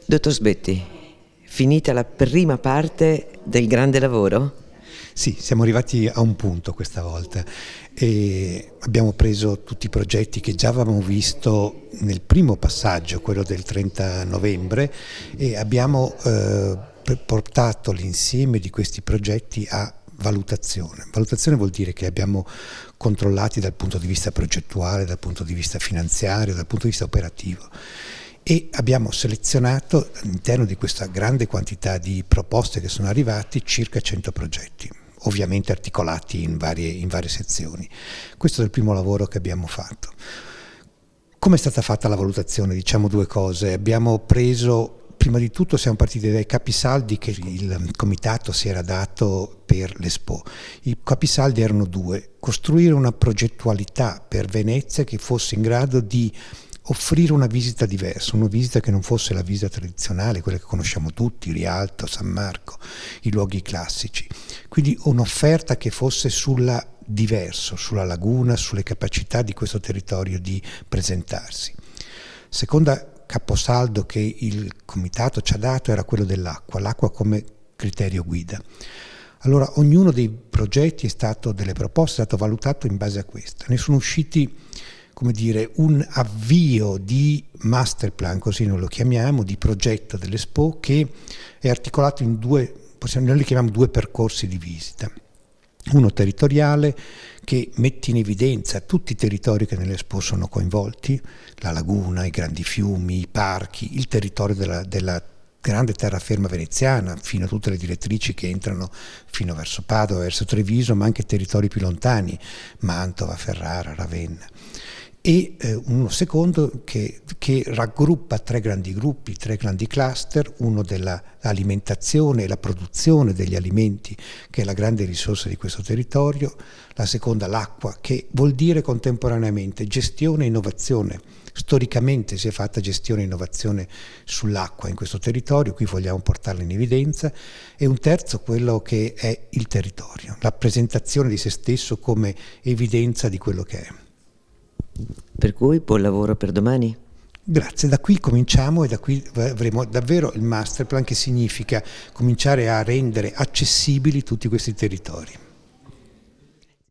Dottor Sbetti, finita la prima parte del grande lavoro? Sì, siamo arrivati a un punto questa volta e abbiamo preso tutti i progetti che già avevamo visto nel primo passaggio, quello del 30 novembre, e abbiamo portato l'insieme di questi progetti a valutazione. Valutazione vuol dire che abbiamo controllati dal punto di vista progettuale, dal punto di vista finanziario, dal punto di vista operativo. E abbiamo selezionato all'interno di questa grande quantità di proposte che sono arrivati circa 100 progetti, ovviamente articolati in varie sezioni. Questo è il primo lavoro che abbiamo fatto. Come è stata fatta la valutazione? Diciamo due cose. Abbiamo preso, prima di tutto siamo partiti dai capisaldi che il comitato si era dato per l'Expo. I capisaldi erano due: costruire una progettualità per Venezia che fosse in grado di offrire una visita diversa, una visita che non fosse la visita tradizionale, quella che conosciamo tutti, Rialto, San Marco, i luoghi classici. Quindi un'offerta che fosse sulla diverso, sulla laguna, sulle capacità di questo territorio di presentarsi. Seconda caposaldo che il comitato ci ha dato era quello dell'acqua, l'acqua come criterio guida. Allora ognuno dei progetti delle proposte è stato valutato in base a questo. Ne sono usciti, come dire, un avvio di master plan, così noi lo chiamiamo, di progetto dell'Expo, che è articolato in noi li chiamiamo due percorsi di visita. Uno territoriale che mette in evidenza tutti i territori che nell'Expo sono coinvolti, la laguna, i grandi fiumi, i parchi, il territorio della grande terraferma veneziana, fino a tutte le direttrici che entrano fino verso Padova, verso Treviso, ma anche territori più lontani, Mantova, Ferrara, Ravenna. E uno secondo che raggruppa tre grandi gruppi, tre grandi cluster, uno dell'alimentazione e la produzione degli alimenti, che è la grande risorsa di questo territorio, la seconda l'acqua, che vuol dire contemporaneamente gestione e innovazione. Storicamente si è fatta gestione e innovazione sull'acqua in questo territorio, qui vogliamo portarla in evidenza, e un terzo quello che è il territorio, la presentazione di se stesso come evidenza di quello che è. Per cui buon lavoro per domani. Grazie, da qui cominciamo e da qui avremo davvero il master plan, che significa cominciare a rendere accessibili tutti questi territori.